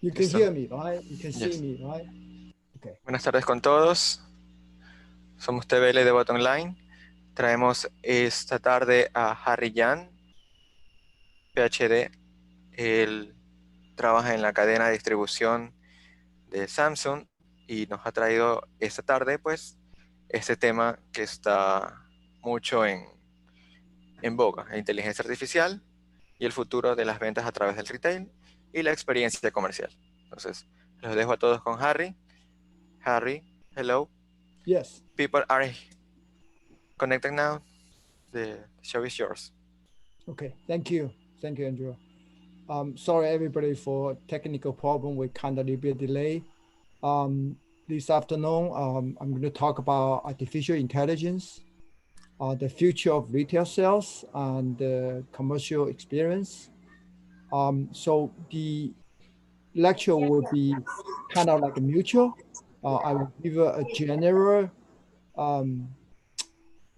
You can Listo. hear me, right? You can see Yes. me, right? Okay. Buenas tardes con todos. Somos TVL de Bottom Line. Traemos esta tarde a Harry Yan, PhD. Él trabaja en la cadena de distribución de Samsung y nos ha traído esta tarde, pues, este tema que está mucho en boga, la inteligencia artificial y el futuro de las ventas a través del retail y la experiencia comercial. Entonces, los dejo a todos con Harry. Harry, hello. Yes. People are connected now. The show is yours. Okay. Thank you. Thank you, Andrew. Sorry, everybody, for technical problem. We kind of a little bit delay. This afternoon, I'm going to talk about artificial intelligence, the future of retail sales, and the commercial experience. So the lecture will be kind of like a mutual. I will give a general um,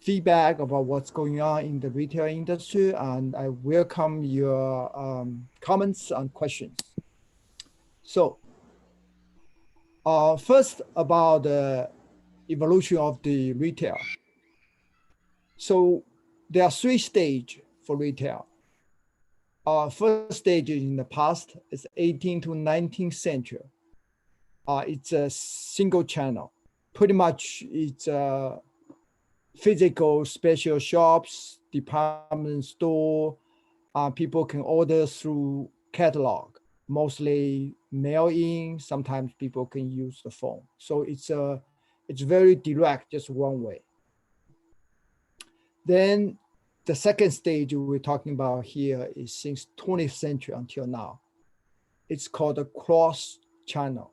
feedback about what's going on in the retail industry, and I welcome your comments and questions. So first, about the evolution of the retail. So there are three stages for retail. First stage in the past is 18th to 19th century. It's a single channel. Pretty much it's physical special shops, department store. People can order through catalog, mostly mail in. Sometimes people can use the phone. So it's very direct, just one way. Then the second stage we're talking about here is since 20th century until now. It's called a cross channel.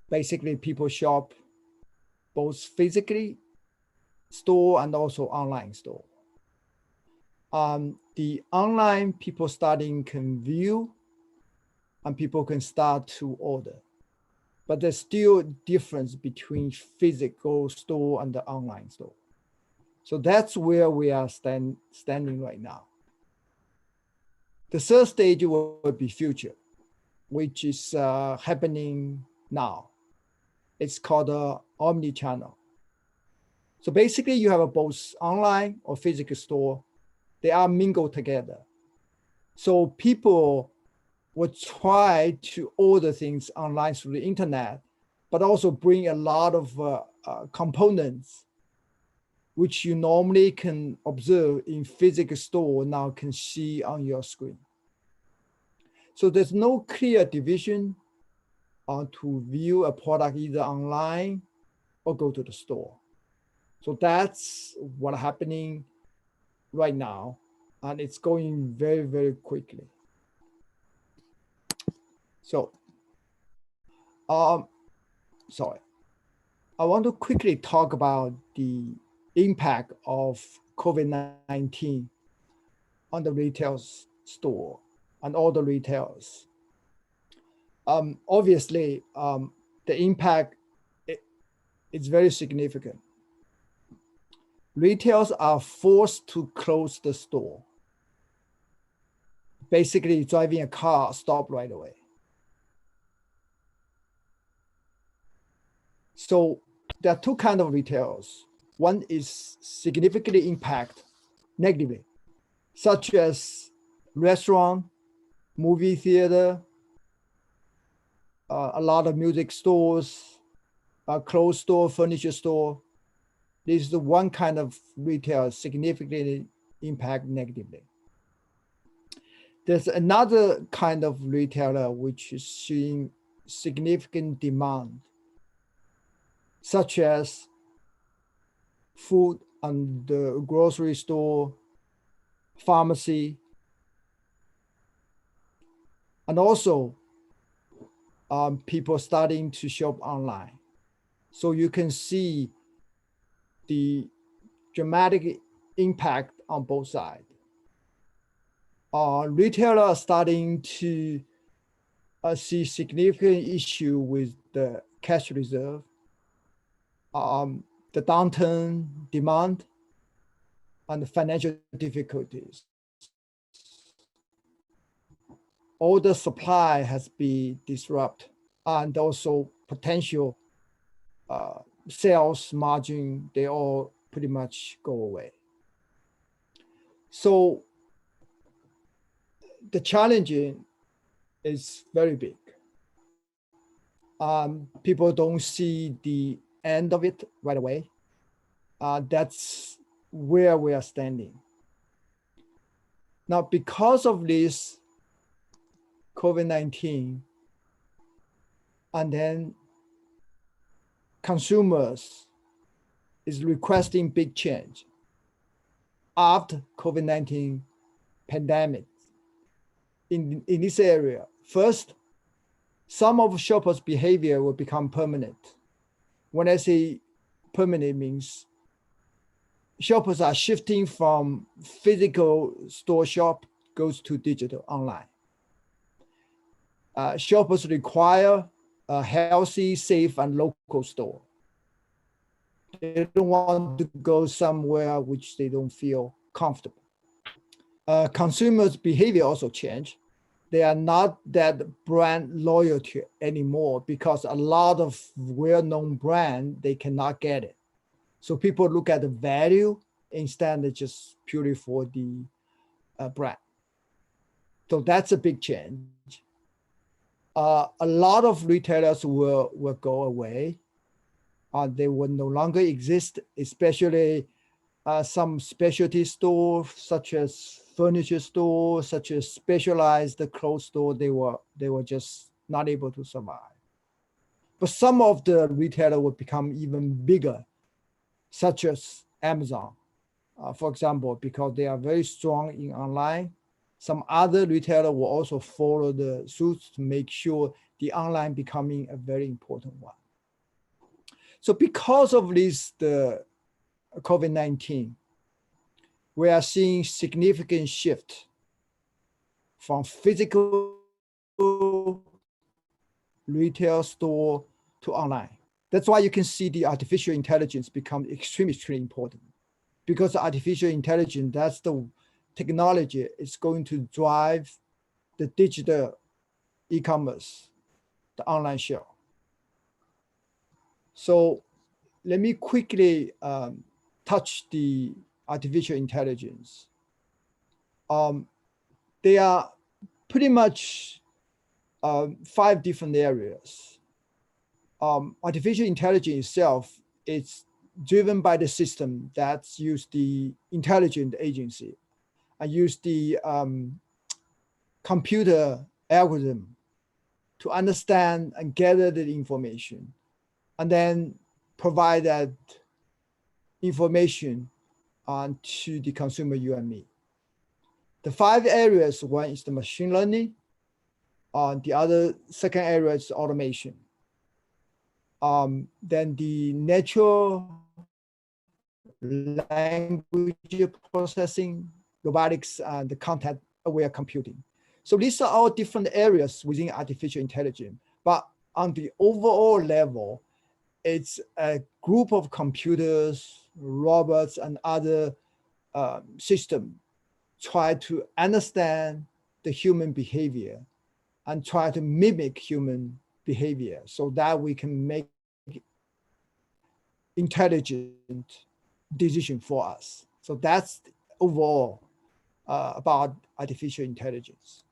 Basically, people shop both physically store and also online store. The online people starting can view and people can start to order. But there's still difference between physical store and the online store. So that's where we are standing right now. The third stage will be future, which is happening now. It's called Omni-Channel. So basically you have both online or physical store. They are mingled together. So people will try to order things online through the internet, but also bring a lot of components which you normally can observe in physical store now can see on your screen. So there's no clear division to view a product either online or go to the store. So that's what's happening right now. And it's going very, very quickly. So, sorry. I want to quickly talk about the impact of COVID-19 on the retail store and all the retailers. Obviously, the impact is very significant. Retailers are forced to close the store. Basically, driving a car, stop right away. So there are two kinds of retailers. One is significantly impact negatively, such as restaurant, movie theater, a lot of music stores, clothes store, furniture store. This is the one kind of retail significantly impact negatively. There's another kind of retailer which is seeing significant demand, such as food and the grocery store, pharmacy, and also people starting to shop online. So you can see the dramatic impact on both sides. Retailers are starting to see significant issue with the cash reserve, the downturn demand, and the financial difficulties. all the supply has been disrupted, and also potential sales margin, they all pretty much go away. So the challenge is very big. People don't see the end of it right away. That's where we are standing. Now, because of this COVID-19, and then consumers is requesting big change after COVID-19 pandemic in this area. First, some of shoppers' behavior will become permanent. When I say permanent, means shoppers are shifting from physical store shop goes to digital online. Shoppers require a healthy, safe, and local store. They don't want to go somewhere which they don't feel comfortable. Consumers' behavior also change. They are not that brand loyalty anymore because a lot of well-known brand, they cannot get it. So people look at the value instead of just purely for the brand. So that's a big change. A lot of retailers will go away. They will no longer exist, especially some specialty stores, such as furniture stores, such as specialized clothes store. They were just not able to survive. But some of the retailers will become even bigger, such as Amazon, for example, because they are very strong in online. Some other retailer will also follow the suit to make sure the online becoming a very important one. So because of this, the COVID-19, we are seeing significant shift from physical retail store to online. That's why you can see the artificial intelligence become extremely important, because artificial intelligence, that's the technology is going to drive the digital e-commerce, the online share. So let me quickly touch the artificial intelligence. They are pretty much 5 different areas. Artificial intelligence itself is driven by the system that's use the intelligent agency. I use the computer algorithm to understand and gather the information, and then provide that information to the consumer, you and me. The 5 areas, one is the machine learning. The other second area is automation. Then the natural language processing, robotics, and the content-aware computing. So these are all different areas within artificial intelligence. But on the overall level, it's a group of computers, robots, and other systems try to understand the human behavior and try to mimic human behavior so that we can make intelligent decision for us. So that's overall about artificial intelligence.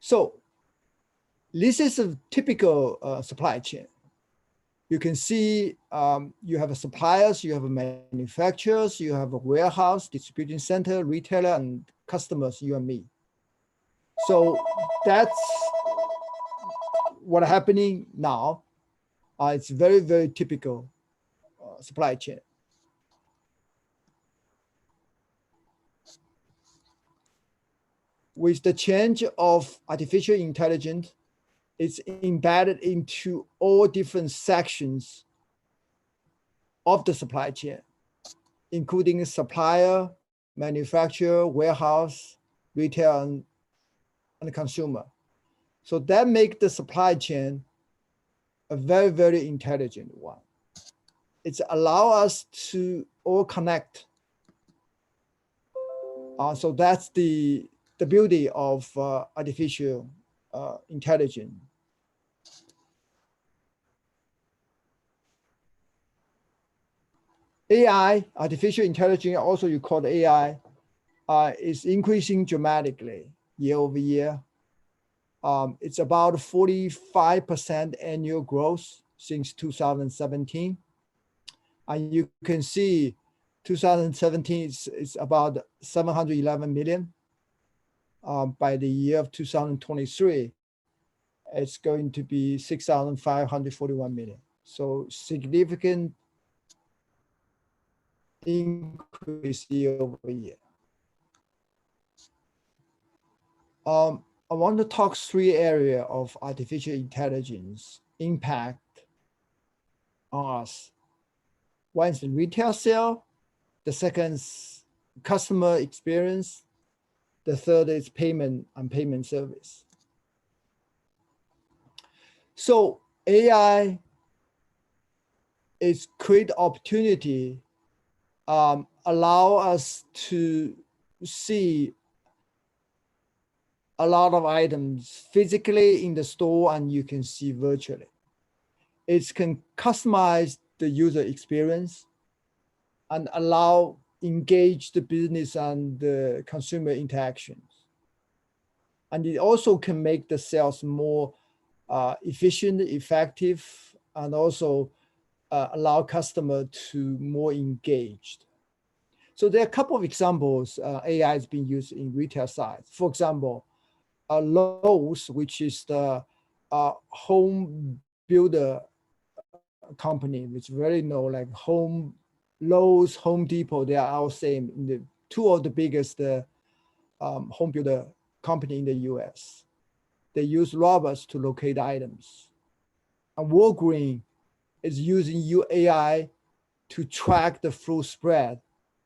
So this is a typical supply chain. You can see you have a suppliers, you have a manufacturers, you have a warehouse, distribution center, retailer, and customers, you and me. So that's what's happening now. It's very, very typical supply chain. With the change of artificial intelligence, it's embedded into all different sections of the supply chain, including supplier, manufacturer, warehouse, retail, and consumer. So that makes the supply chain a very, very intelligent one. It's allow us to all connect So that's the beauty of artificial intelligence. AI, artificial intelligence, also you call it AI, is increasing dramatically year over year. It's about 45% annual growth since 2017. And you can see 2017 is about 711 million. By the year of 2023, it's going to be 6,541 million. So significant increase year over year. I want to talk three areas of artificial intelligence impact on us. One is the retail sale, the second is customer experience, the third is payment and payment service. So AI is create opportunity, allow us to see a lot of items physically in the store and you can see virtually. It can customize the user experience and allow engage the business and the consumer interactions. And it also can make the sales more efficient, effective, and also allow customer to more engaged. So there are a couple of examples AI has been used in retail side. For example, Lowe's, which is the home builder company, which very known like Lowe's, Home Depot, they are all same in the two of the biggest home builder company in the US. They use robots to locate items. And Walgreens is using AI to track the fruit spread.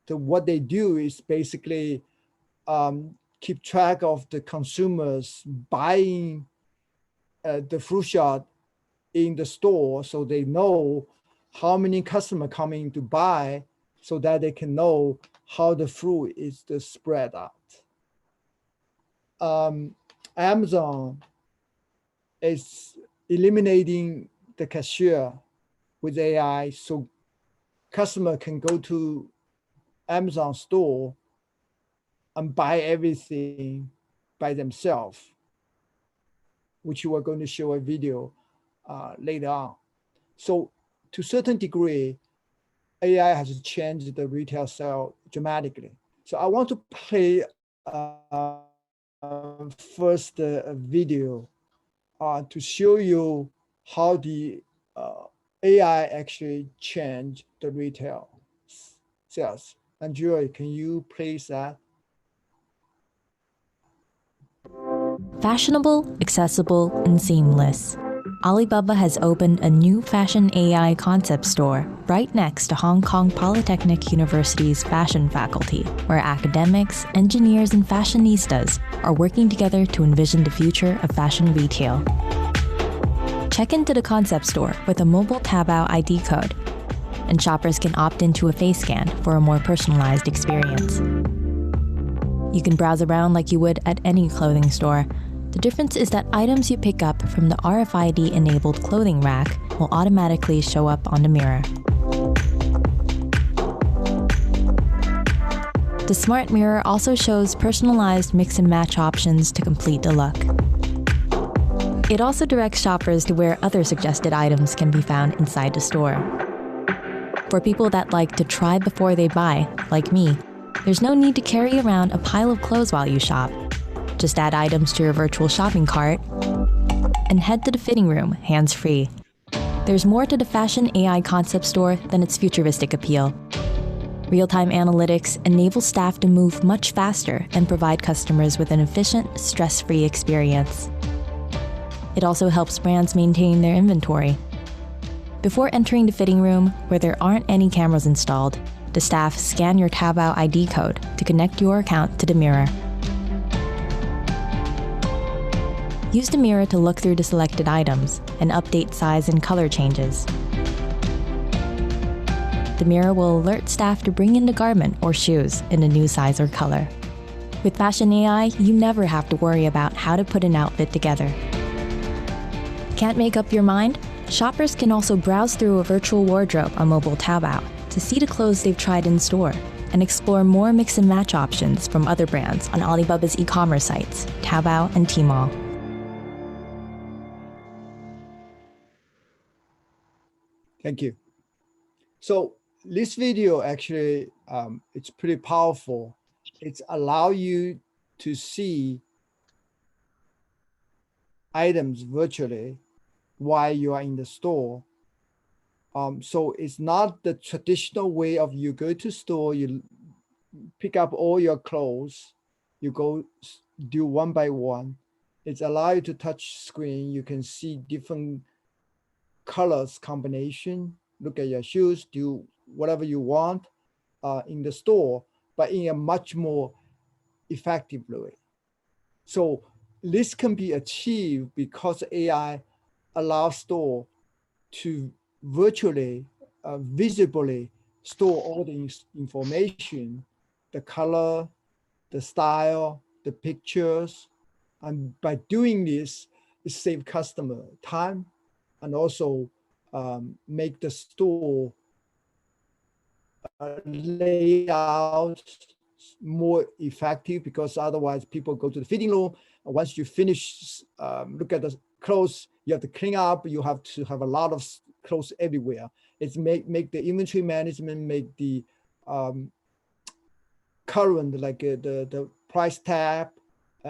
So what they do is basically keep track of the consumers buying the fruit shot in the store, so they know how many customers coming to buy, so that they can know how the fruit is spread out. Amazon is eliminating the cashier with AI, so customer can go to Amazon store and buy everything by themselves, which we are going to show a video later on. So to a certain degree, AI has changed the retail sale dramatically. So I want to play first a video to show you how the AI actually changed the retail sales. Andrea, can you please that? Fashionable, accessible, and seamless. Alibaba has opened a new fashion AI concept store right next to Hong Kong Polytechnic University's fashion faculty, where academics, engineers, and fashionistas are working together to envision the future of fashion retail. Check into the concept store with a mobile Taobao ID code, and shoppers can opt into a face scan for a more personalized experience. You can browse around like you would at any clothing store. The difference is that items you pick up from the RFID-enabled clothing rack will automatically show up on the mirror. The smart mirror also shows personalized mix and match options to complete the look. It also directs shoppers to where other suggested items can be found inside the store. For people that like to try before they buy, like me, there's no need to carry around a pile of clothes while you shop. Just add items to your virtual shopping cart and head to the fitting room, hands-free. There's more to the fashion AI concept store than its futuristic appeal. Real-time analytics enable staff to move much faster and provide customers with an efficient, stress-free experience. It also helps brands maintain their inventory. Before entering the fitting room, where there aren't any cameras installed, the staff scan your Taobao ID code to connect your account to the mirror. Use the mirror to look through the selected items and update size and color changes. The mirror will alert staff to bring in the garment or shoes in a new size or color. With Fashion AI, you never have to worry about how to put an outfit together. Can't make up your mind? Shoppers can also browse through a virtual wardrobe on mobile Taobao to see the clothes they've tried in store and explore more mix and match options from other brands on Alibaba's e-commerce sites, Taobao and Tmall. Thank you. So this video actually, it's pretty powerful. It's allow you to see items virtually while you are in the store. So it's not the traditional way of you go to store, you pick up all your clothes, you go do one by one. It's allow you to touch screen. You can see different colors combination, look at your shoes, do whatever you want in the store, but in a much more effective way. So this can be achieved because AI allows store to virtually, visibly store all the information, the color, the style, the pictures. And by doing this, it saves customer time and also make the store layout more effective, because otherwise people go to the fitting room. Once you finish, look at the clothes, you have to clean up. You have to have a lot of clothes everywhere. It's make the inventory management, make the current, like the price tag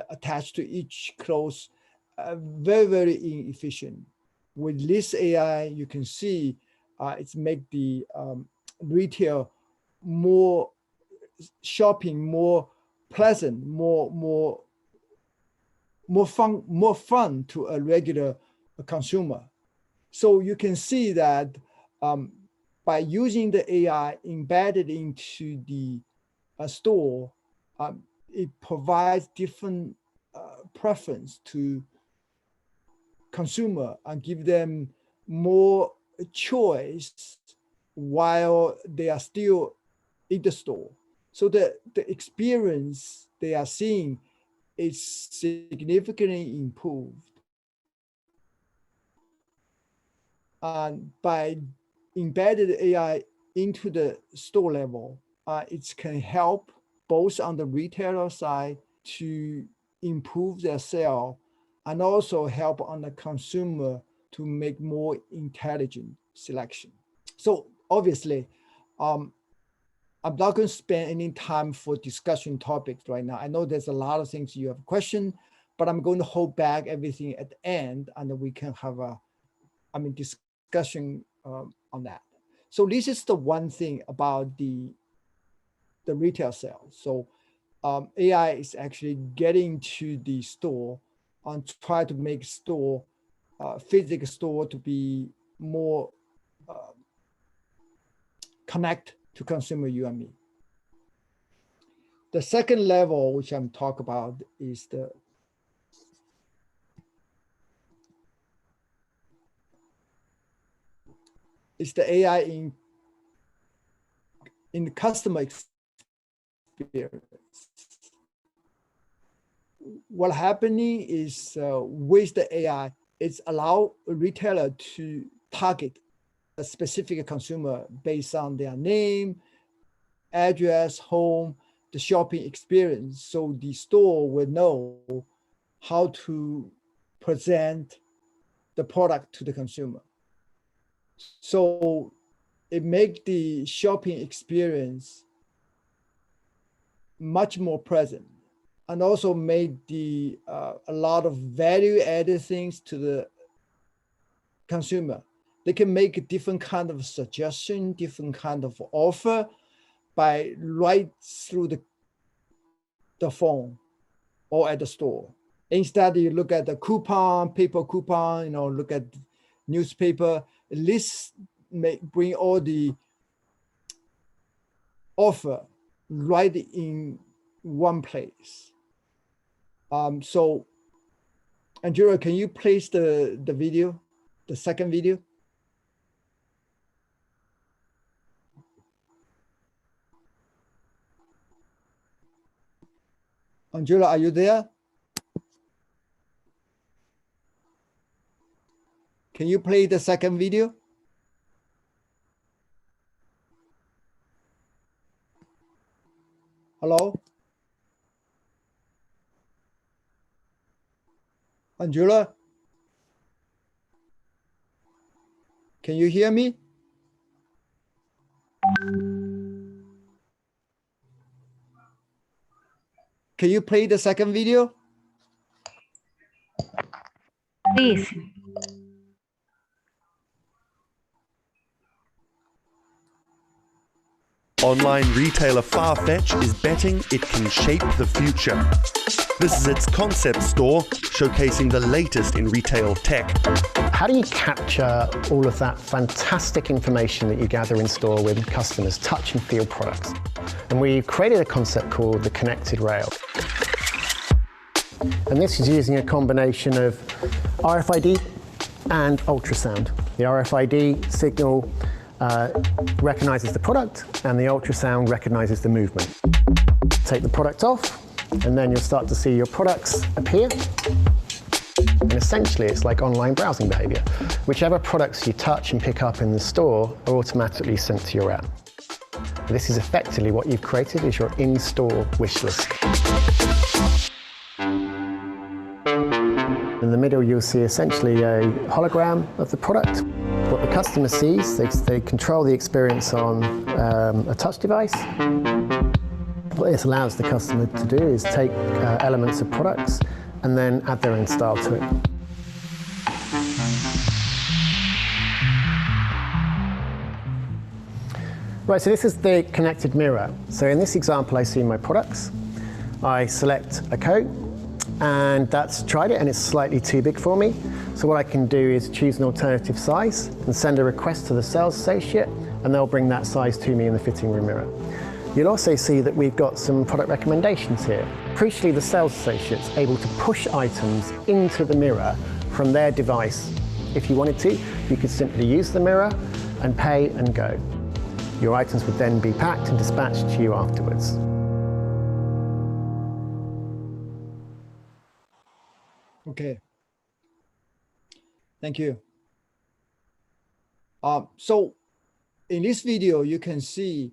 attached to each clothes, very, very inefficient. With this AI, you can see it's make the retail more shopping, more pleasant, more fun to a regular consumer. So you can see that by using the AI embedded into the store, it provides different preference to consumer and give them more choice while they are still in the store. So the experience they are seeing is significantly improved. And by embedded AI into the store level, it can help both on the retailer side to improve their sale and also help on the consumer to make more intelligent selection. So obviously, I'm not going to spend any time for discussion topics right now. I know there's a lot of things you have questions, but I'm going to hold back everything at the end, and then we can have a, discussion on that. So this is the one thing about the retail sales. So AI is actually getting to the store and try to make store, physical store, to be more connect to consumer, you and me. The second level, which I'm talking about, is the AI in the customer experience. What happening is with the AI, it's allow a retailer to target a specific consumer based on their name, address, home, the shopping experience. So the store will know how to present the product to the consumer. So it makes the shopping experience much more present, and also made the a lot of value-added things to the consumer. They can make a different kind of suggestion, different kind of offer by right through the phone or at the store. Instead, you look at the coupon, paper coupon, look at newspaper. This may bring all the offer right in one place. So, Andrea, can you place the video, the second video? Angela, are you there? Can you play the second video? Hello? Angela? Can you hear me? Can you play the second video? Please. Online retailer Farfetch is betting it can shape the future. This is its concept store, showcasing the latest in retail tech. How do you capture all of that fantastic information that you gather in store when customers touch and feel products? And we've created a concept called the connected rail. And this is using a combination of RFID and ultrasound. The RFID signal recognizes the product, and the ultrasound recognizes the movement. Take the product off, and then you'll start to see your products appear. And essentially, it's like online browsing behavior. Whichever products you touch and pick up in the store are automatically sent to your app. This is effectively what you've created is your in-store wish list. In the middle, you'll see essentially a hologram of the product. What the customer sees, they control the experience on a touch device. What this allows the customer to do is take elements of products and then add their own style to it. Right, so this is the connected mirror. So in this example, I see my products. I select a coat, and that's tried it, and it's slightly too big for me. So what I can do is choose an alternative size and send a request to the sales associate, and they'll bring that size to me in the fitting room mirror. You'll also see that we've got some product recommendations here. Crucially, the sales associate's able to push items into the mirror from their device. If you wanted to, you could simply use the mirror and pay and go. Your items would then be packed and dispatched to you afterwards. Okay. Thank you. So in this video, you can see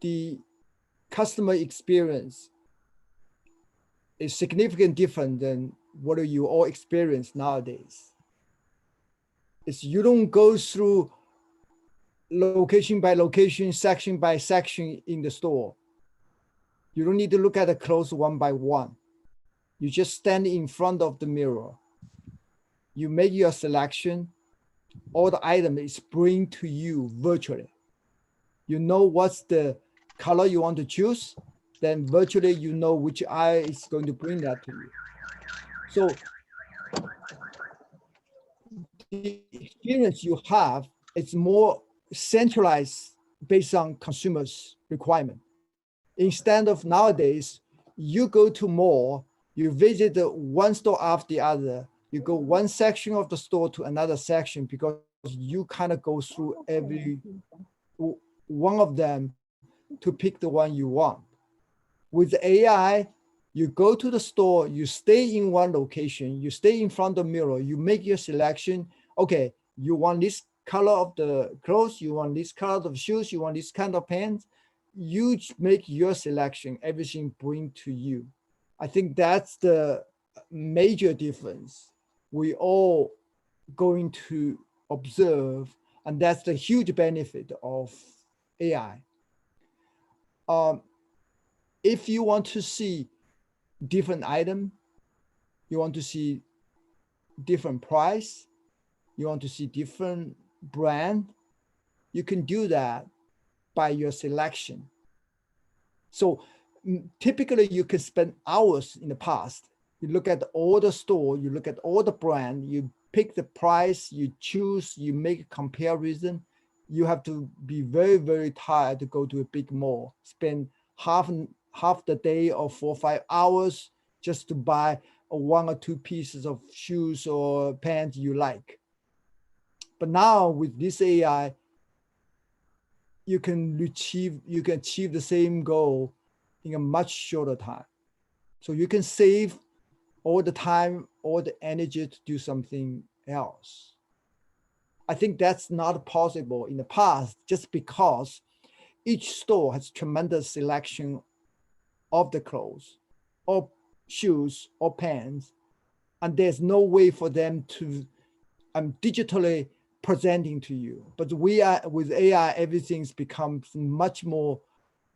the customer experience is significantly different than what you all experience nowadays. It's you don't go through location by location, section by section in the store. You don't need to look at the clothes one by one. You just stand in front of the mirror. You make your selection. All the item is bring to you virtually. You know what's the color you want to choose. Then virtually you know which eye is going to bring that to you. So the experience you have is more centralized based on consumers' requirement. Instead of nowadays, you go to mall, you visit one store after the other, you go one section of the store to another section because you kind of go through every one of them to pick the one you want. With AI, you go to the store, you stay in one location, you stay in front of the mirror, you make your selection. Okay, you want this color of the clothes, you want this color of shoes, you want this kind of pants. You make your selection, everything bring to you. I think that's the major difference we all going to observe, and that's the huge benefit of AI. If you want to see different item, you want to see different price, you want to see different brand, you can do that by your selection. So typically you can spend hours in the past. You look at all the store, you look at all the brand, you pick the price, you choose, you make a comparison. You have to be very, very tired to go to a big mall, spend half the day or 4 or 5 hours just to buy one or two pieces of shoes or pants you like. But now with this AI, you can achieve the same goal in a much shorter time. So you can save all the time, all the energy to do something else. I think that's not possible in the past just because each store has tremendous selection of the clothes or shoes or pants, and there's no way for them to digitally presenting to you. But we are with AI, everything's becomes much more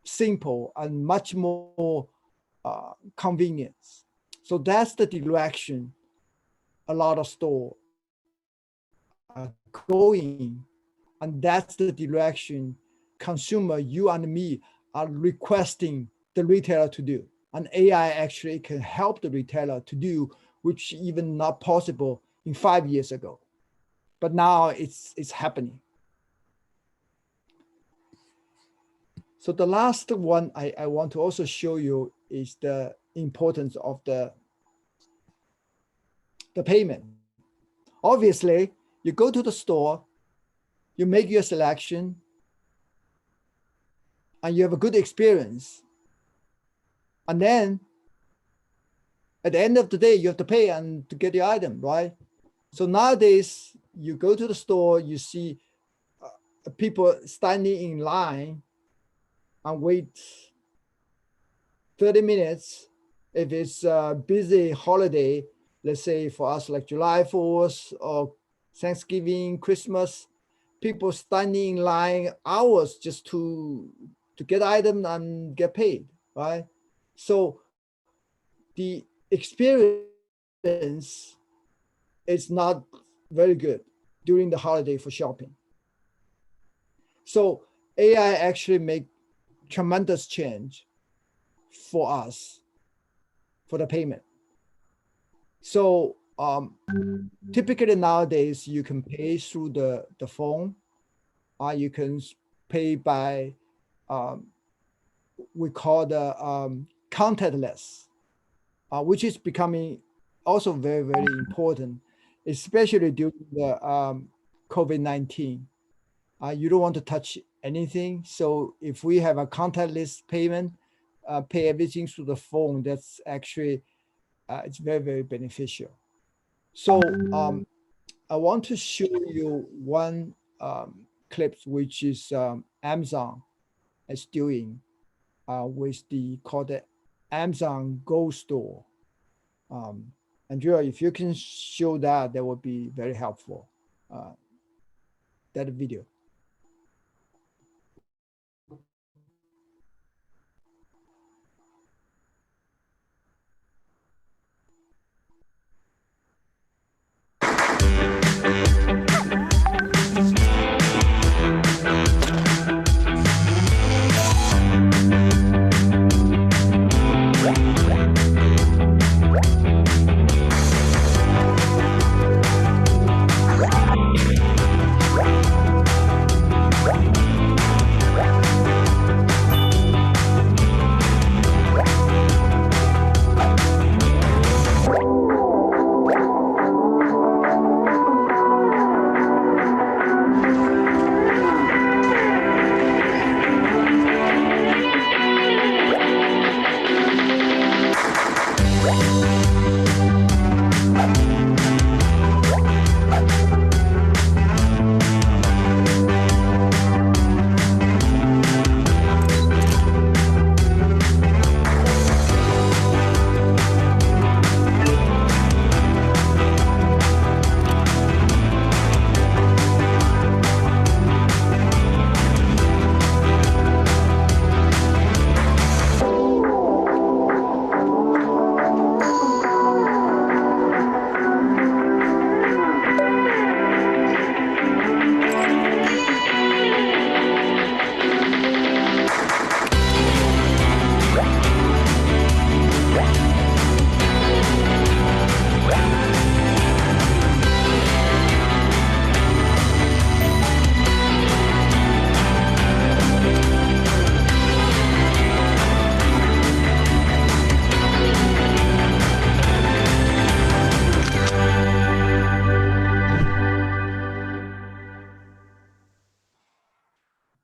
simple and much more convenience. So that's the direction a lot of stores are going, and that's the direction consumer, you and me, are requesting the retailer to do. And AI actually can help the retailer to do, which even not possible in 5 years ago. But now it's happening. So the last one I want to also show you is the importance of the payment. Obviously, you go to the store, you make your selection, and you have a good experience. And then at the end of the day, you have to pay and to get the item, right? So nowadays, you go to the store, you see people standing in line and wait 30 minutes. If it's a busy holiday, let's say for us like July 4th or Thanksgiving, Christmas, people standing in line hours just to get item and get paid, right? So the experience is not very good during the holiday for shopping. So AI actually make tremendous change for us for the payment. So typically nowadays you can pay through the phone. You can pay by we call the contactless, which is becoming also very, very important, especially during the COVID-19. You don't want to touch anything. So if we have a contactless payment, pay everything through the phone, that's actually, it's very, very beneficial. So I want to show you one clip, which is Amazon is doing with called the Amazon Go Store. Andrea, if you can show that, that would be very helpful. That video.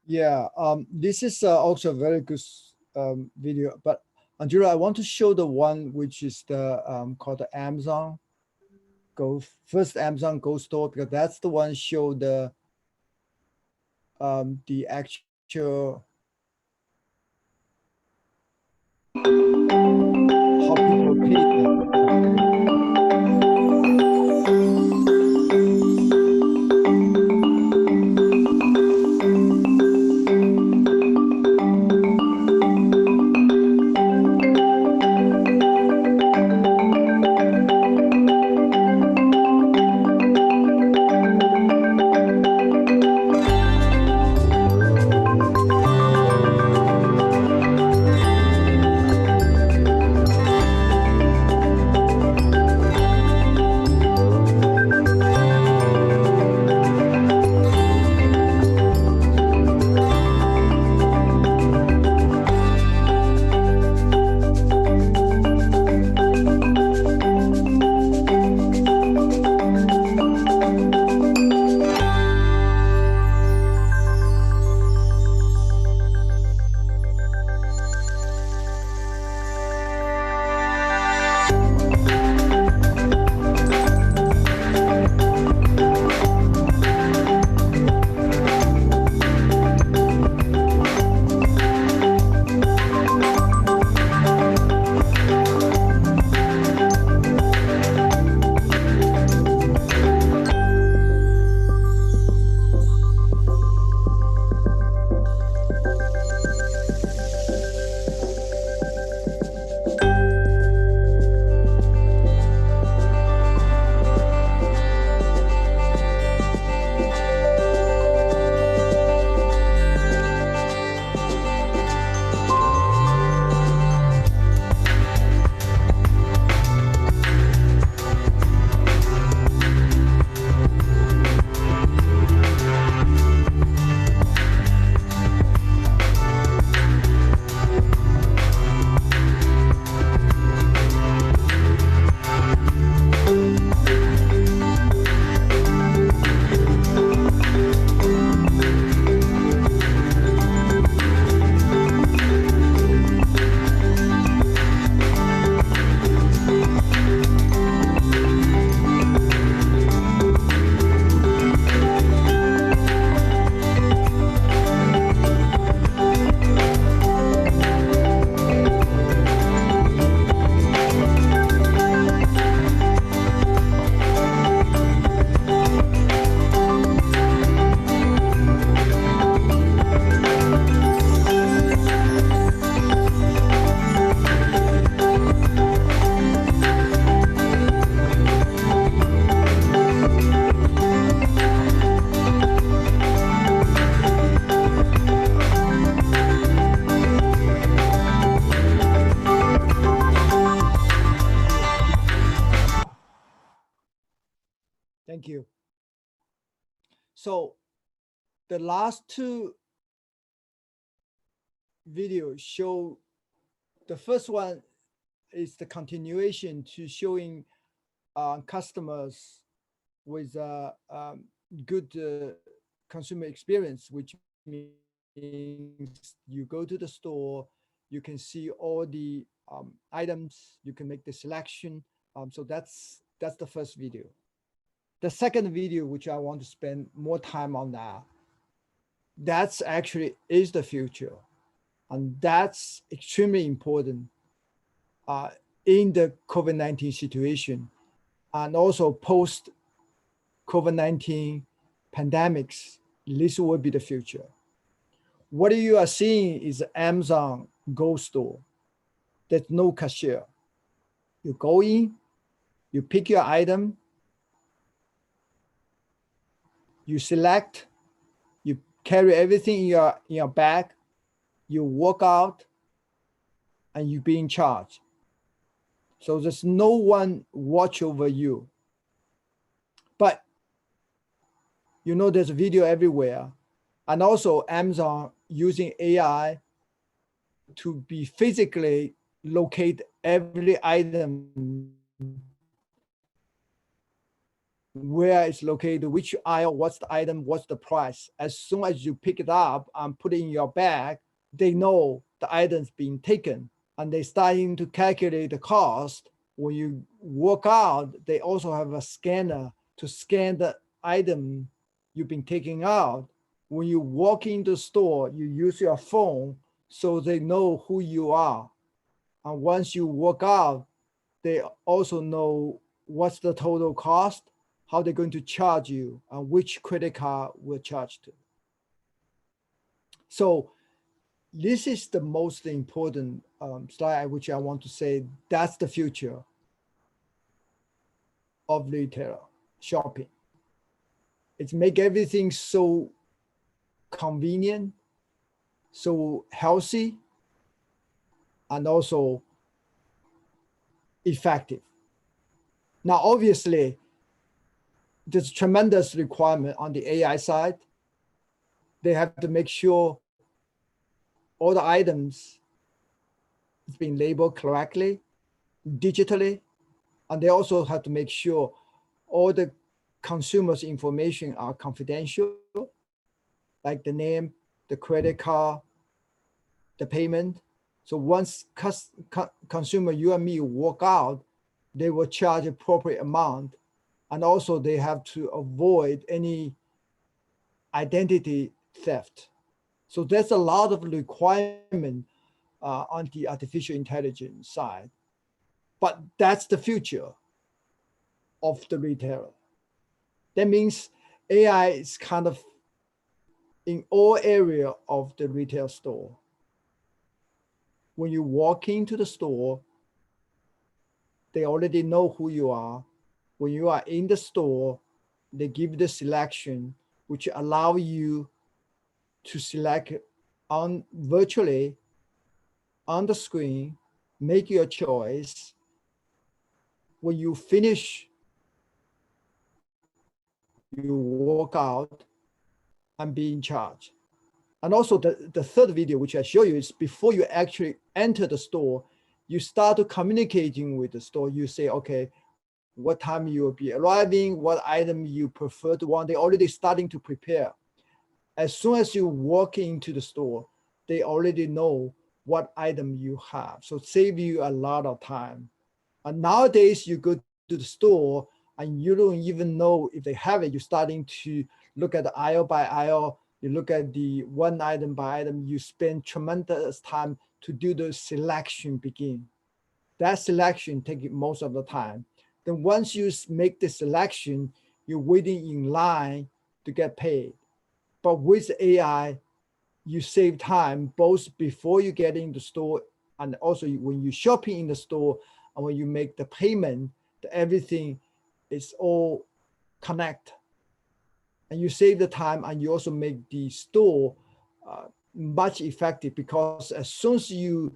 Yeah, this is also a very good video, but Andrea, I want to show the one which is the called the Amazon Go, first Amazon Go store, because that's the one show the actual how people pay them. Thank you. So the last two videos show, the first one is the continuation to showing customers with good consumer experience, which means you go to the store, you can see all the items, you can make the selection. So that's the first video. The second video, which I want to spend more time on now, that's actually is the future. And that's extremely important in the COVID-19 situation and also post COVID-19 pandemics. This will be the future. What you are seeing is Amazon Go store. There's no cashier. You go in, you pick your item, you select, you carry everything in your bag, you walk out, and you be in charge. So there's no one watch over you. But you know there's video everywhere. And also Amazon using AI to be physically locate every item, where it's located, which aisle, what's the item, what's the price. As soon as you pick it up and put it in your bag, they know the item's being taken. and they're starting to calculate the cost. When you walk out, they also have a scanner to scan the item you've been taking out. When you walk into the store, you use your phone so they know who you are. And once you walk out, they also know what's the total cost, how they're going to charge you, and which credit card will charge to. So this is the most important slide, which I want to say that's the future of retail shopping. It's make everything so convenient, so healthy, and also effective. Now, obviously, there's tremendous requirement on the AI side. They have to make sure all the items is being labeled correctly, digitally, and they also have to make sure all the consumers' information are confidential, like the name, the credit card, the payment. So once consumer, you and me walk out, they will charge appropriate amount. And also they have to avoid any identity theft. So there's a lot of requirement on the artificial intelligence side, but that's the future of the retailer. That means AI is kind of in all area of the retail store. When you walk into the store, they already know who you are. When you are in the store, they give the selection, which allow you to select on virtually on the screen, make your choice. When you finish, you walk out and be in charge. And also the third video, which I show you, is before you actually enter the store, you start to communicating with the store. You say, okay, what time you will be arriving, what item you prefer to want. They're already starting to prepare. As soon as you walk into the store, they already know what item you have. So save you a lot of time. And nowadays you go to the store and you don't even know if they have it. You're starting to look at the aisle by aisle. You look at the one item by item. You spend tremendous time to do the selection begin. That selection takes most of the time. Then once you make the selection, you're waiting in line to get paid. But with AI, you save time both before you get in the store and also when you're shopping in the store and when you make the payment, everything is all connect. And you save the time and you also make the store much effective, because as soon as you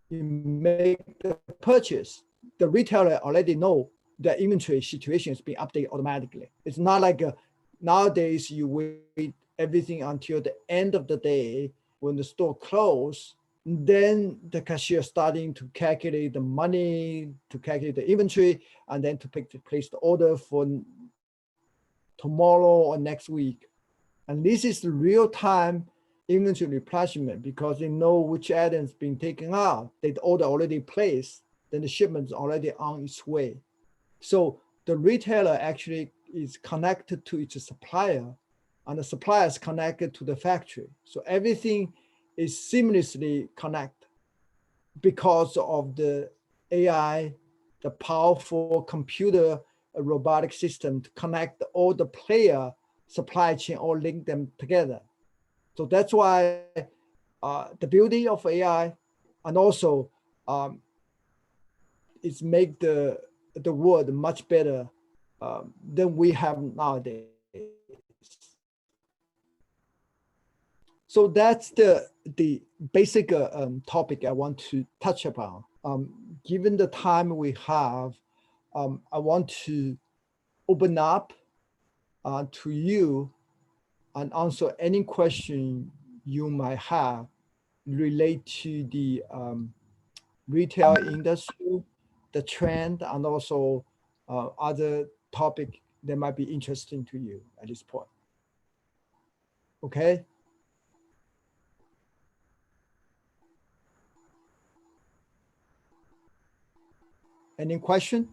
make the purchase, the retailer already know the inventory situation is being updated automatically. It's not like nowadays you wait everything until the end of the day when the store closes, then the cashier starting to calculate the money, to calculate the inventory, and then to place the order for tomorrow or next week. And this is real-time inventory replenishment, because they know which items being taken out. The order already placed, then the shipment is already on its way. So the retailer actually is connected to its supplier, and the supplier is connected to the factory. So everything is seamlessly connected because of the AI, the powerful computer robotic system to connect all the player supply chain, or link them together. So that's why the beauty of AI, and also it's make the world much better than we have nowadays. So that's the basic topic I want to touch upon. Given the time we have, I want to open up to you and answer any question you might have relate to the retail industry, the trend, and also other topic that might be interesting to you at this point. Okay. Any question?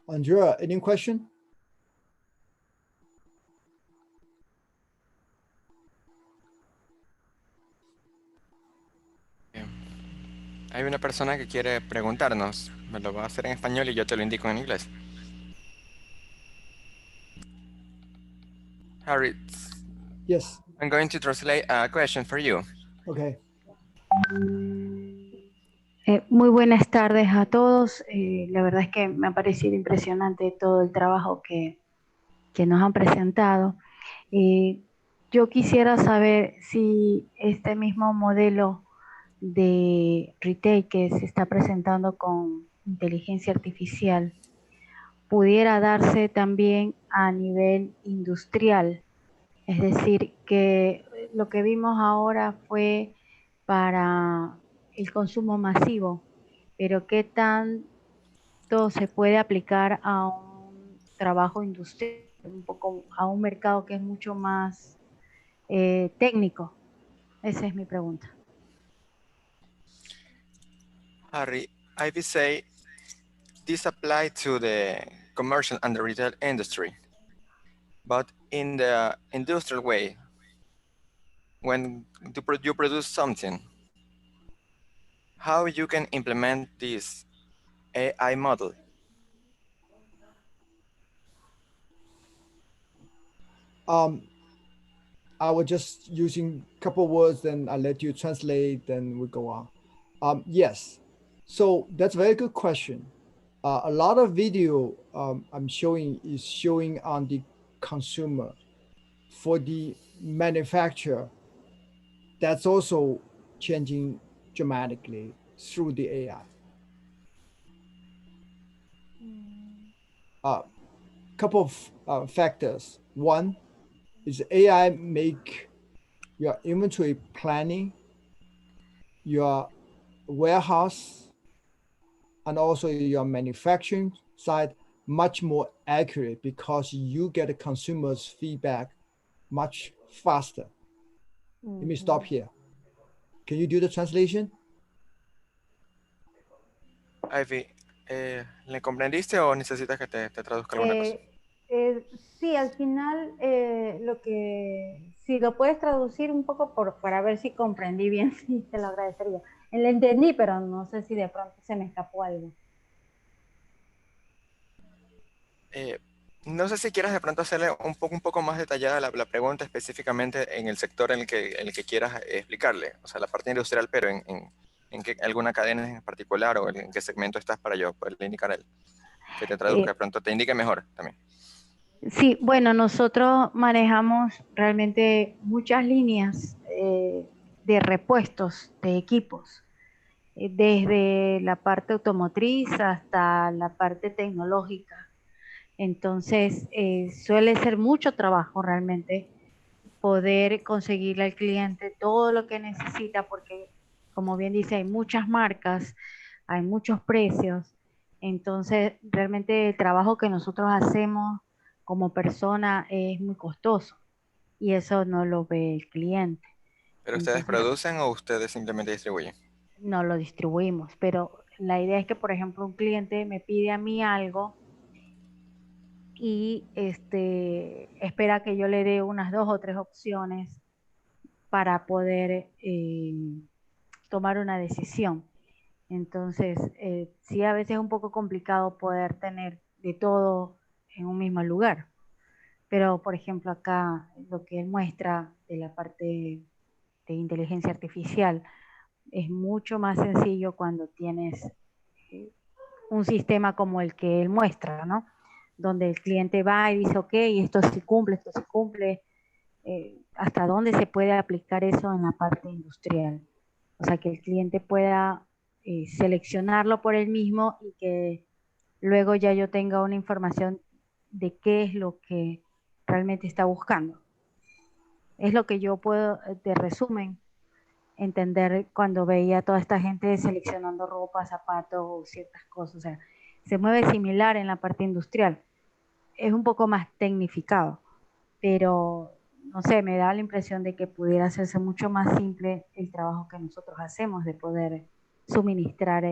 Andrea, any question? Hay una persona que quiere preguntarnos. Me lo va a hacer en español y yo te lo indico en inglés. Harry, Yes. I'm going to translate a question for you. Okay. Muy buenas tardes a todos. La verdad es que me ha parecido impresionante todo el trabajo que nos han presentado. Yo quisiera saber si este mismo modelo de retail que se está presentando con inteligencia artificial pudiera darse también a nivel industrial. Es decir, que lo que vimos ahora fue para el consumo masivo, pero qué tanto se puede aplicar a un trabajo industrial, un poco a un mercado que es mucho más técnico. Esa es mi pregunta. Harry, I would say this applies to the commercial and the retail industry. But in the industrial way, when you produce something, how you can implement this AI model? I was just using a couple words, then I let you translate, then we go on. Yes, so that's a very good question. A lot of video I'm showing is showing on the consumer. For the manufacturer, that's also changing dramatically through the AI. Couple of factors. One is AI make your inventory planning, your warehouse, and also your manufacturing side much more accurate because you get a consumer's feedback much faster. Let me stop here. Can you do the translation? Ivy, ¿le comprendiste o necesitas que te traduzca alguna cosa? Sí, al final si lo puedes traducir un poco para ver si comprendí bien, sí, te lo agradecería. Lo entendí, pero no sé si de pronto se me escapó algo. No sé si quieras de pronto hacerle un poco más detallada la pregunta específicamente en el sector en el que quieras explicarle, o sea, la parte industrial, pero en alguna cadena en particular o en qué segmento estás para yo poderle indicar a él, que te traduzca, de pronto te indique mejor también. Sí, bueno, nosotros manejamos realmente muchas líneas de repuestos de equipos, desde la parte automotriz hasta la parte tecnológica. Entonces, suele ser mucho trabajo realmente poder conseguirle al cliente todo lo que necesita, porque como bien dice, hay muchas marcas, hay muchos precios. Entonces, realmente el trabajo que nosotros hacemos como persona es muy costoso y eso no lo ve el cliente. ¿Pero ustedes Entonces, producen o ustedes simplemente distribuyen? no lo distribuimos, pero la idea es que, por ejemplo, un cliente me pide a mí algo y espera que yo le dé unas 2 o 3 opciones para poder tomar una decisión. Entonces, sí, a veces es un poco complicado poder tener de todo en un mismo lugar. Pero, por ejemplo, acá lo que él muestra de la parte de inteligencia artificial es mucho más sencillo cuando tienes un sistema como el que él muestra, ¿no? Donde el cliente va y dice, ok, esto sí cumple, esto sí cumple. ¿Hasta dónde se puede aplicar eso en la parte industrial? O sea, que el cliente pueda seleccionarlo por él mismo y que luego ya yo tenga una información de qué es lo que realmente está buscando. Es lo que yo puedo, de resumen, entender cuando veía toda esta gente seleccionando ropa, zapatos o ciertas cosas. O sea, se mueve similar en la parte industrial. Es un poco más tecnificado, pero no sé, me da la impresión de que pudiera hacerse mucho más simple el trabajo que nosotros hacemos de poder suministrar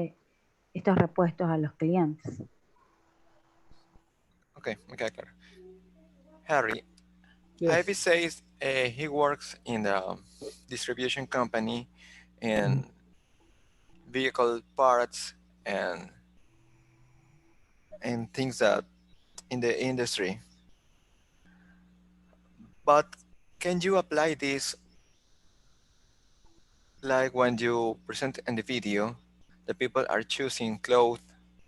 estos repuestos a los clientes. Okay, me queda claro. Harry, Yes. Ivy says he works in the distribution company in vehicle parts and things that in the industry. But can you apply this like when you present in the video, the people are choosing clothes,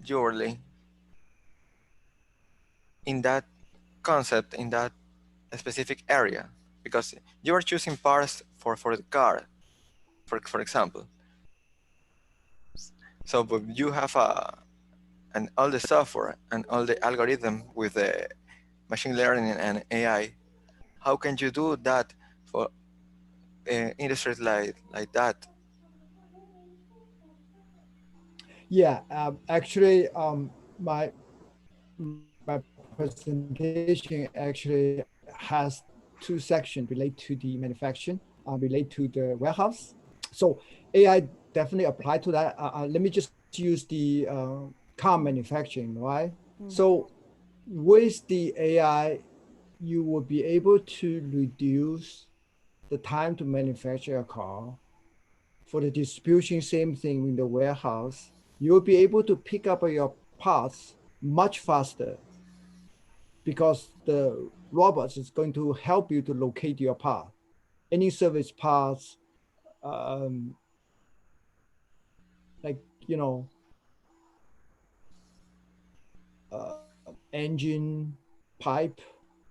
jewelry, in that concept, in that specific area? Because you are choosing parts for the car, for example. So but you have all the software and all the algorithm with the machine learning and AI. How can you do that for industries like that? Yeah, actually, my presentation actually has two sections relate to the manufacturing, relate to the warehouse. So AI definitely apply to that. Let me just use the car manufacturing, right? So with the AI, you will be able to reduce the time to manufacture a car. For the distribution, same thing in the warehouse. You'll be able to pick up your parts much faster because the robots is going to help you to locate your part. Any service parts, like, you know, engine, pipe,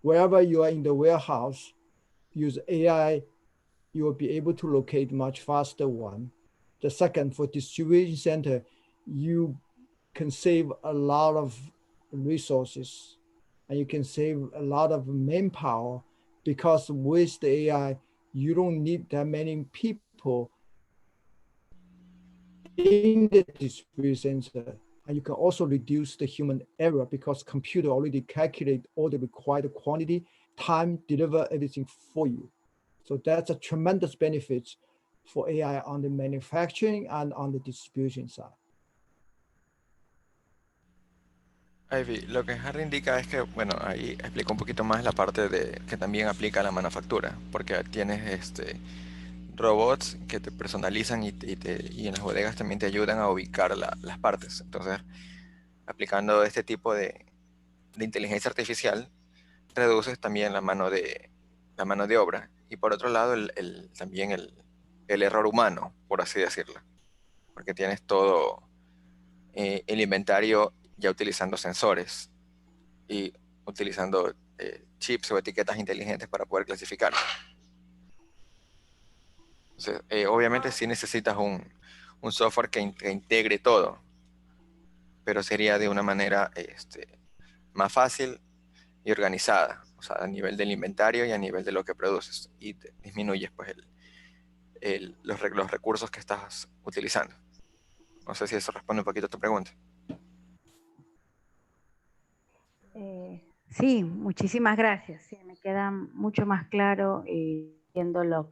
wherever you are in the warehouse, use AI, you will be able to locate much faster one. The second, for distribution center, you can save a lot of resources and you can save a lot of manpower because with the AI, you don't need that many people in the distribution center. And you can also reduce the human error because computer already calculate all the required quantity, time, deliver everything for you. So that's a tremendous benefit for AI on the manufacturing and on the distribution side. Ivy, lo que Harry indica es que, bueno, ahí explica un poquito más la parte de que también aplica a la manufactura, porque tienes robots que te personalizan y en las bodegas también te ayudan a ubicar las partes. Entonces, aplicando este tipo de inteligencia artificial, reduces también la mano de obra. Y por otro lado, también el error humano, por así decirlo, porque tienes todo el inventario ya utilizando sensores y utilizando chips o etiquetas inteligentes para poder clasificar. Entonces, obviamente sí necesitas un software que integre todo, pero sería de una manera más fácil y organizada, o sea, a nivel del inventario y a nivel de lo que produces, y disminuyes pues los recursos que estás utilizando. No sé si eso responde un poquito a tu pregunta. Sí, muchísimas gracias. Sí, me queda mucho más claro viendo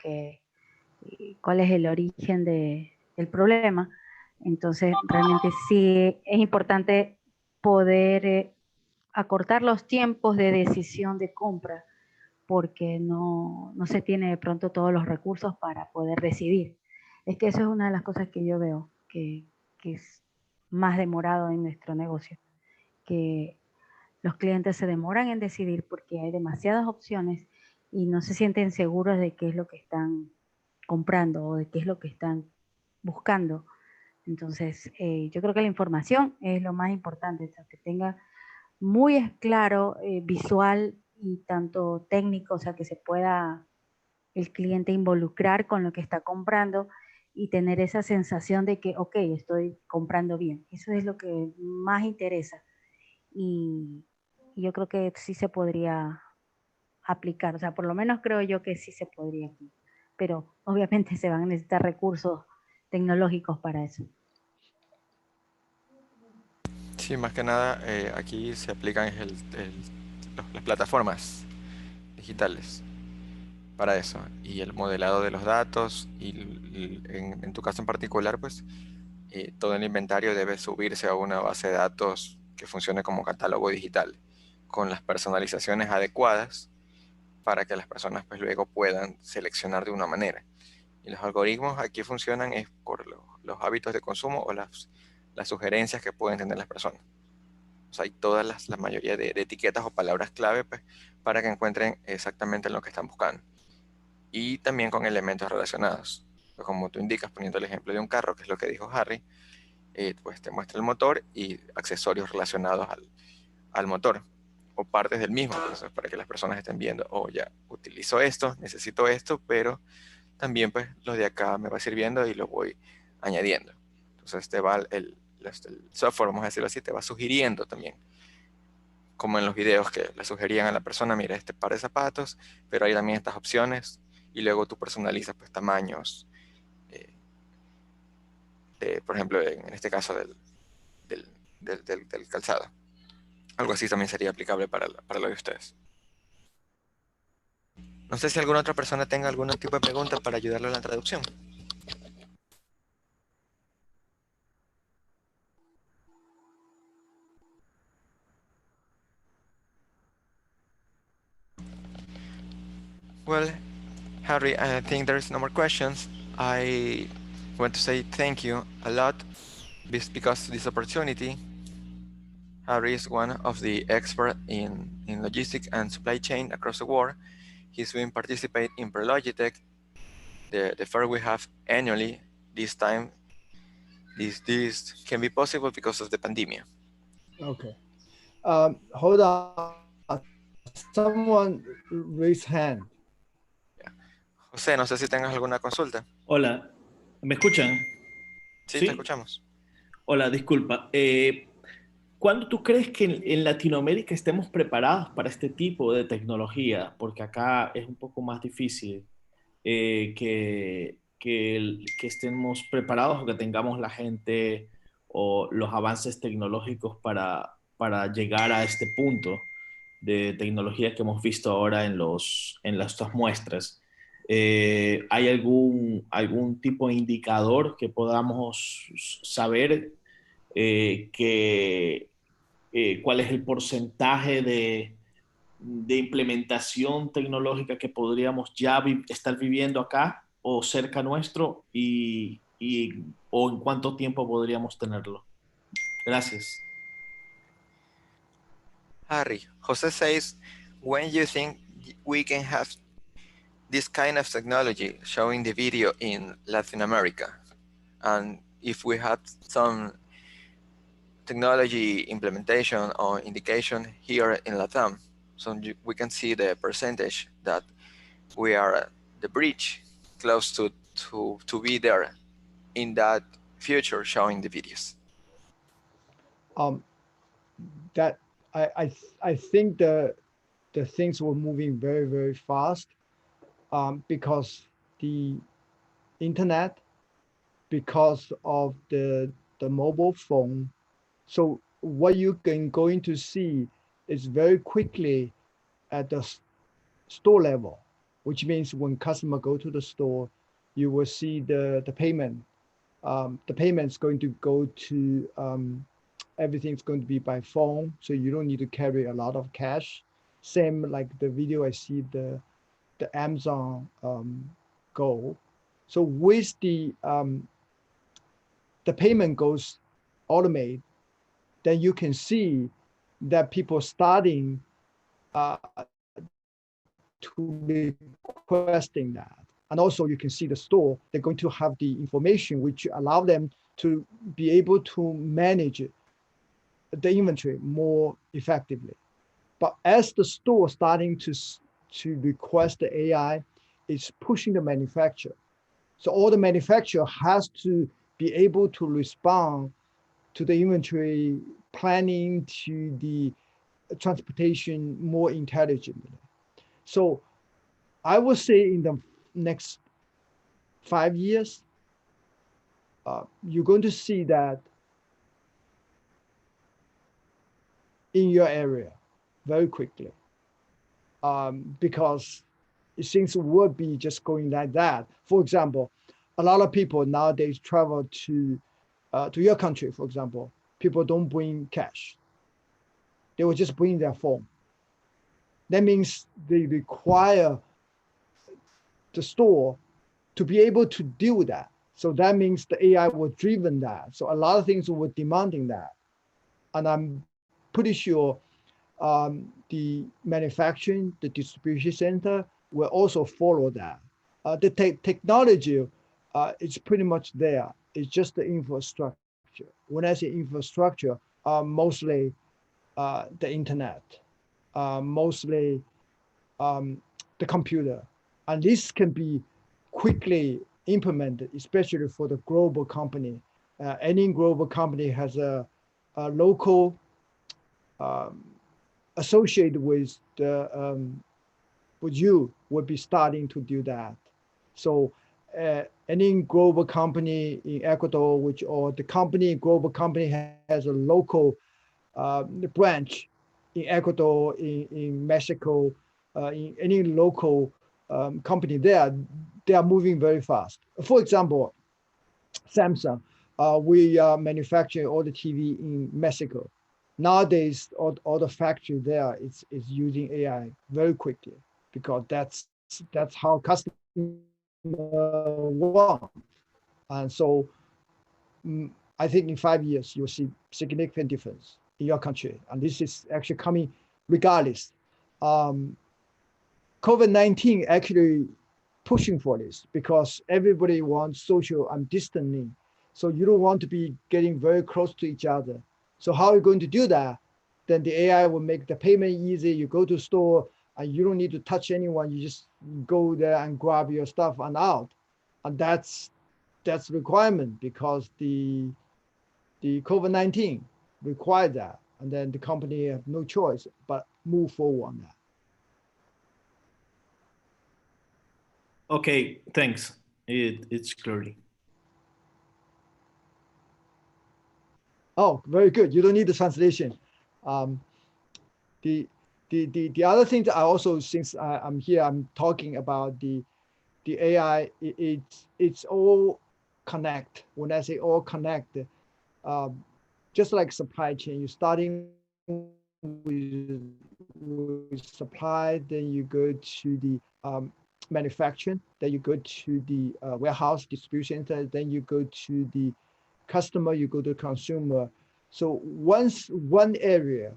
cuál es el origen del problema. Entonces, realmente sí es importante poder acortar los tiempos de decisión de compra porque no se tiene de pronto todos los recursos para poder decidir. Es que eso es una de las cosas que yo veo que es más demorado en nuestro negocio, que los clientes se demoran en decidir porque hay demasiadas opciones y no se sienten seguros de qué es lo que están comprando o de qué es lo que están buscando. Entonces, yo creo que la información es lo más importante, o sea, que tenga muy claro, visual y tanto técnico, o sea, que se pueda el cliente involucrar con lo que está comprando y tener esa sensación de que, ok, estoy comprando bien. Eso es lo que más interesa. Y yo creo que sí se podría aplicar, o sea, por lo menos creo yo que sí se podría aquí, pero obviamente se van a necesitar recursos tecnológicos para eso. Sí, más que nada aquí se aplican las plataformas digitales para eso. Y el modelado de los datos y en tu caso en particular, pues todo el inventario debe subirse a una base de datos que funcione como catálogo digital con las personalizaciones adecuadas para que las personas pues luego puedan seleccionar de una manera. Y los algoritmos aquí funcionan es por los hábitos de consumo o las sugerencias que pueden tener las personas. O sea, hay la mayoría de etiquetas o palabras clave pues, para que encuentren exactamente lo que están buscando. Y también con elementos relacionados. Pues como tú indicas, poniendo el ejemplo de un carro, que es lo que dijo Harry, pues te muestra el motor y accesorios relacionados al motor o partes del mismo, entonces, para que las personas estén viendo, oh, ya utilizo esto, necesito esto, pero también pues lo de acá me va sirviendo y lo voy añadiendo. Entonces te va el software, vamos a decirlo así, te va sugiriendo también, como en los videos que le sugerían a la persona, mira este par de zapatos, pero hay también estas opciones y luego tú personalizas pues tamaños, por ejemplo, en este caso del calzado. Algo así también sería aplicable para lo de ustedes. No sé si alguna otra persona tenga algún tipo de pregunta para ayudarle a la traducción. Well, Harry, I think there's no more questions. I want to say thank you a lot because of this opportunity. Harry is one of the experts in logistics and supply chain across the world. He's been participating in ProLogitech, the fair we have annually. This time, this can be possible because of the pandemic. Okay. Hold on. Someone raise hand. José, no sé si tengas alguna consulta. Hola, ¿me escuchan? Sí, te escuchamos. Hola, disculpa. ¿Cuándo tú crees que en Latinoamérica estemos preparados para este tipo de tecnología? Porque acá es un poco más difícil que estemos preparados o que tengamos la gente o los avances tecnológicos para llegar a este punto de tecnología que hemos visto ahora en las dos muestras. ¿Hay algún tipo de indicador que podamos saber cuál es el porcentaje de implementación tecnológica que podríamos ya estar viviendo acá o cerca nuestro o en cuánto tiempo podríamos tenerlo? Gracias. Harry, Jose says, when you think we can have this kind of technology showing the video in Latin America, and if we had some technology implementation or indication here in Latam, so we can see the percentage that we are at the bridge close to be there in that future showing the videos. That I think the things were moving very, very fast because the internet, because of the mobile phone. So what you can going to see is very quickly at the store level, which means when customer go to the store, you will see the payment. The payment is going to go to everything's going to be by phone, so you don't need to carry a lot of cash. Same like the video I see the Amazon Go. So with the payment goes automate, then you can see that people starting to requesting that. And also you can see the store, they're going to have the information which allow them to be able to manage the inventory more effectively. But as the store starting to request the AI, it's pushing the manufacturer. So all the manufacturer has to be able to respond to the inventory planning, to the transportation more intelligently. So I would say in the next 5 years, you're going to see that in your area very quickly. because things would be just going like that. For example, a lot of people nowadays travel to your country, for example. People don't bring cash. They will just bring their phone. That means they require the store to be able to deal with that. So that means the AI was driven that. So a lot of things were demanding that. And I'm pretty sure the manufacturing, the distribution center will also follow that. The technology is pretty much there. It's just the infrastructure. When I say infrastructure, mostly the internet, mostly the computer. And this can be quickly implemented, especially for the global company. Any global company has a local associated with the with you would be starting to do that. So any global company in Ecuador, or the global company has a local branch in Ecuador, in Mexico, in any local company there, they are moving very fast. For example, Samsung, we are manufacturing all the TV in Mexico. Nowadays, all the factory there is using AI very quickly because that's how customers want. And so I think in 5 years, you'll see significant difference in your country. And this is actually coming regardless. COVID-19 actually pushing for this because everybody wants social distancing. So you don't want to be getting very close to each other. So how are you going to do that? Then the AI will make the payment easy. You go to store and you don't need to touch anyone. You just go there and grab your stuff and out. And that's requirement because the COVID-19 required that. And then the company have no choice but move forward on that. Okay, thanks. It's clearly. Oh, very good. You don't need the translation. The other thing that I also, since I'm here, I'm talking about the AI. It's all connect. When I say all connect, just like supply chain, you're starting with supply, then you go to the manufacturing, then you go to the warehouse distribution center, then you go to the customer, you go to consumer. So once one area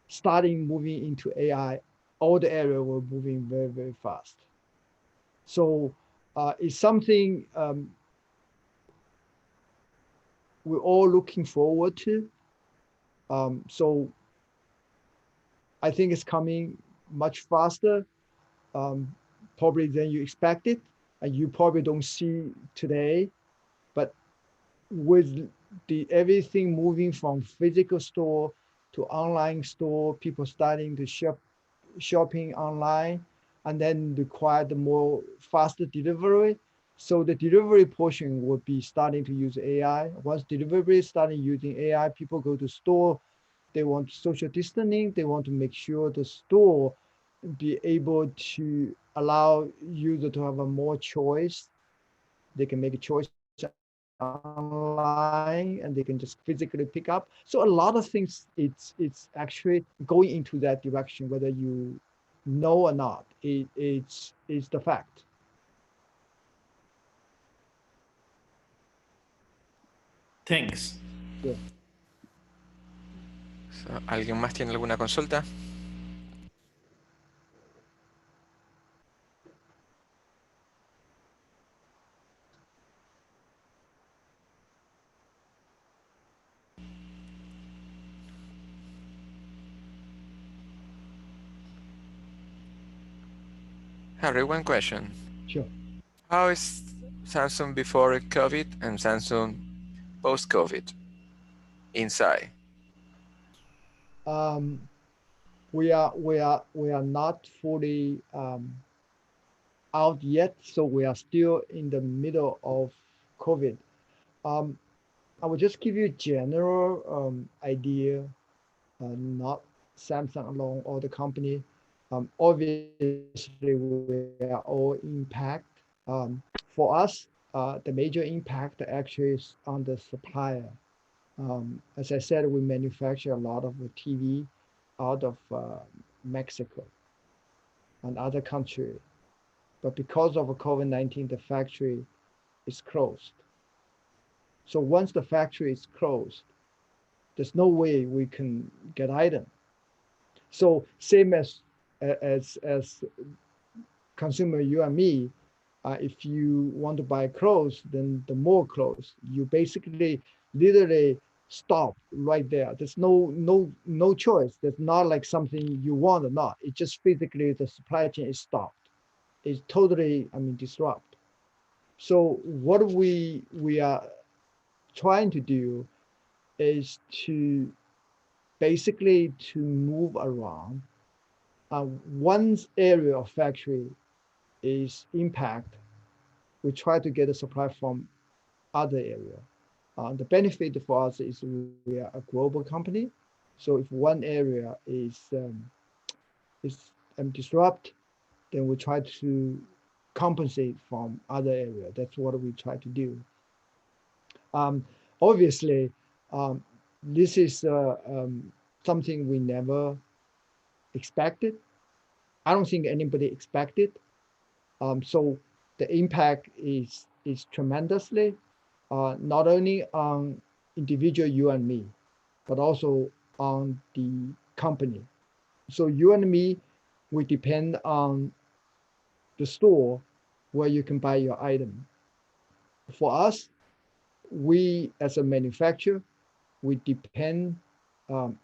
starting moving into AI, all the area were moving very, very fast. So it's something we're all looking forward to. So I think it's coming much faster, probably than you expected, and you probably don't see today. But with everything moving from physical store to online store, people starting to shopping online, and then require the more faster delivery. So the delivery portion would be starting to use AI. Once delivery is starting using AI, people go to store, they want social distancing, they want to make sure the store be able to allow user to have a more choice. They can make a choice online and they can just physically pick up. So a lot of things, it's actually going into that direction, whether you know or not. It's the fact. Thanks. Yeah. So, ¿alguien más tiene alguna consulta? Harry, one question. Sure. How is Samsung before COVID and Samsung post-COVID inside? We are not fully out yet, so we are still in the middle of COVID. I will just give you a general idea, not Samsung alone or the company. Obviously, we are all impact. For us, the major impact actually is on the supplier. As I said, we manufacture a lot of the TV out of Mexico and other countries. But because of COVID-19, the factory is closed. So once the factory is closed, there's no way we can get item. So same as consumer, you and me, if you want to buy clothes, then the more clothes, you basically literally stop right there. There's no choice. There's not like something you want or not. It just physically the supply chain is stopped. It's totally, disrupt. So what we are trying to do is to basically to move around. One area of factory is impact. We try to get a supply from other area. The benefit for us is we are a global company. So if one area is disrupt, then we try to compensate from other area. That's what we try to do. Obviously, this is something we never expected. I don't think anybody expected. So the impact is tremendously, not only on individual you and me, but also on the company. So you and me, we depend on the store where you can buy your item. For us, we as a manufacturer, we depend on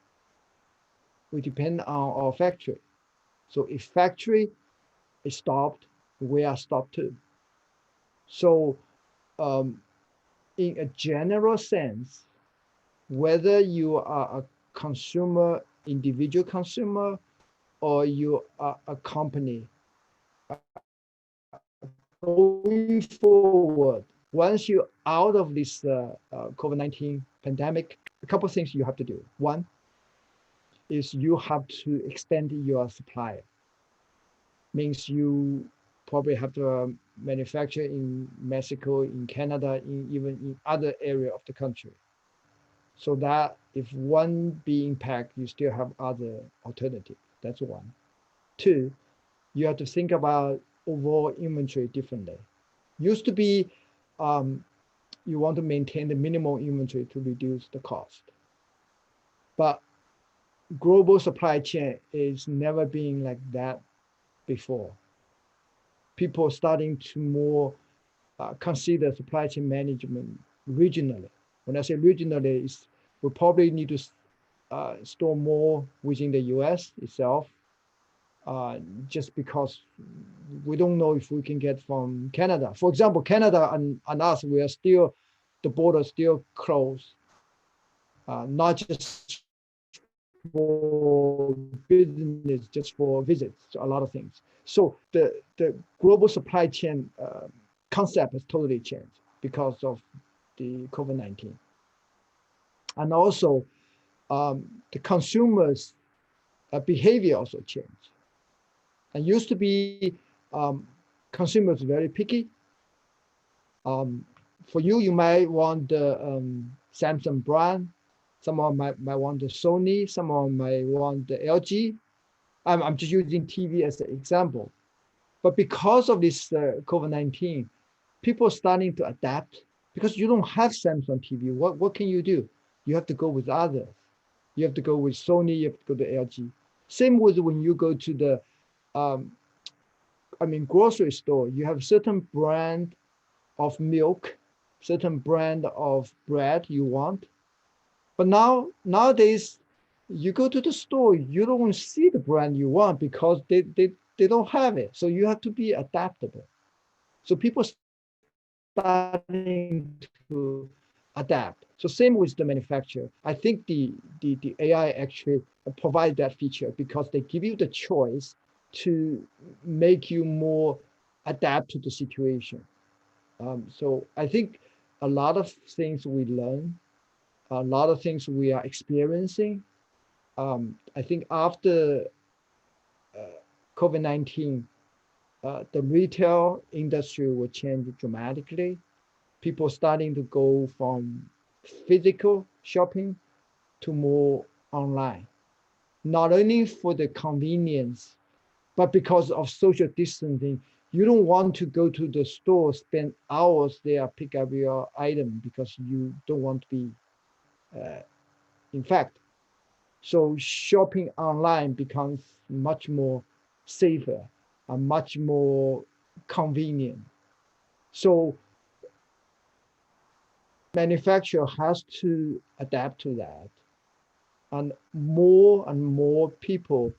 our factory. So if factory is stopped, we are stopped too. So in a general sense, whether you are a consumer, individual consumer, or you are a company, going forward, once you're out of this COVID-19 pandemic, a couple of things you have to do. One is you have to extend your supply. Means you probably have to manufacture in Mexico, in Canada, even in other area of the country. So that if one be impacted, you still have other alternative. That's one. Two, you have to think about overall inventory differently. Used to be, you want to maintain the minimal inventory to reduce the cost. But global supply chain is never been like that before. People are starting to more consider supply chain management regionally. When I say regionally, we probably need to store more within the US itself, just because we don't know if we can get from Canada. For example, Canada and us, we are still, the border still closed, not just for business, just for visits, a lot of things. So the global supply chain concept has totally changed because of the COVID-19. And also the consumers' behavior also changed. And used to be consumers very picky. For you, you might want the Samsung brand. Someone might want the Sony. Someone might want the LG. I'm just using TV as an example. But because of this COVID-19, people are starting to adapt because you don't have Samsung TV. What can you do? You have to go with others. You have to go with Sony. You have to go to LG. Same with when you go to the grocery store. You have certain brand of milk, certain brand of bread you want. But nowadays, you go to the store, you don't see the brand you want because they don't have it. So you have to be adaptable. So people starting to adapt. So same with the manufacturer. I think the AI actually provide that feature because they give you the choice to make you more adapt to the situation. So I think a lot of things we learn, a lot of things we are experiencing. I think after COVID-19, the retail industry will change dramatically. People starting to go from physical shopping to more online, not only for the convenience, but because of social distancing. You don't want to go to the store, spend hours there, pick up your item because you don't want to be infected. So shopping online becomes much more safer and much more convenient. So manufacturer has to adapt to that. And more people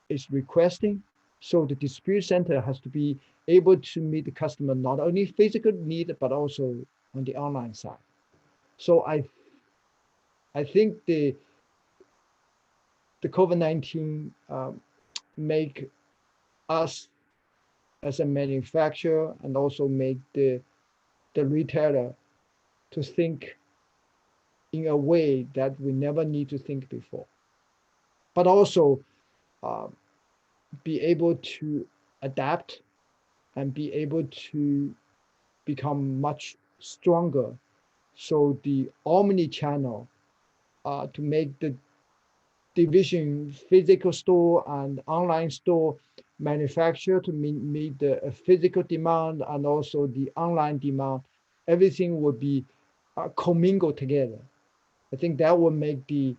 is requesting. So the distribution center has to be able to meet the customer, not only physical need, but also on the online side. So I think the COVID-19 make us as a manufacturer and also make the retailer to think in a way that we never need to think before, but also be able to adapt and be able to become much stronger. So the Omni-Channel to make the division physical store and online store manufacture to meet the physical demand and also the online demand, everything will be commingled together. I think that will make the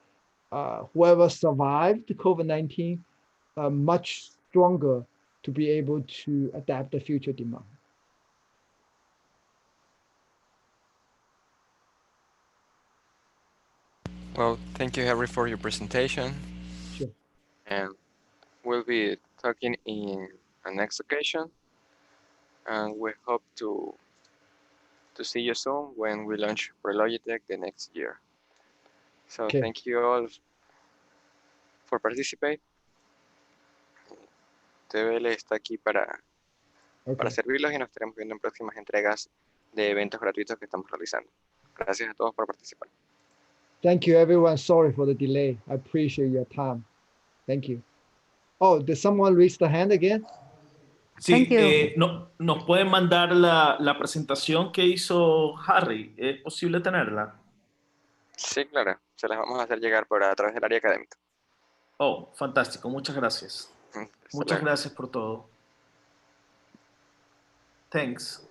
whoever survived the COVID-19 much stronger to be able to adapt the future demand. Well, thank you, Harry, for your presentation. Sure. And we'll be talking in a next occasion. And we hope to see you soon when we launch Prologitech the next year. So Okay. thank you all for participating. TVL está aquí para servirlos y nos estaremos viendo en próximas entregas de eventos gratuitos que estamos realizando. Gracias a todos por participar. Thank you, everyone. Sorry for the delay. I appreciate your time. Thank you. Oh, did someone raise the hand again? Sí, nos pueden mandar la presentación que hizo Harry. ¿Es posible tenerla? Sí, claro. Se las vamos a hacer llegar a través del área académica. Oh, fantástico. Muchas gracias. Muchas gracias por todo. Thanks.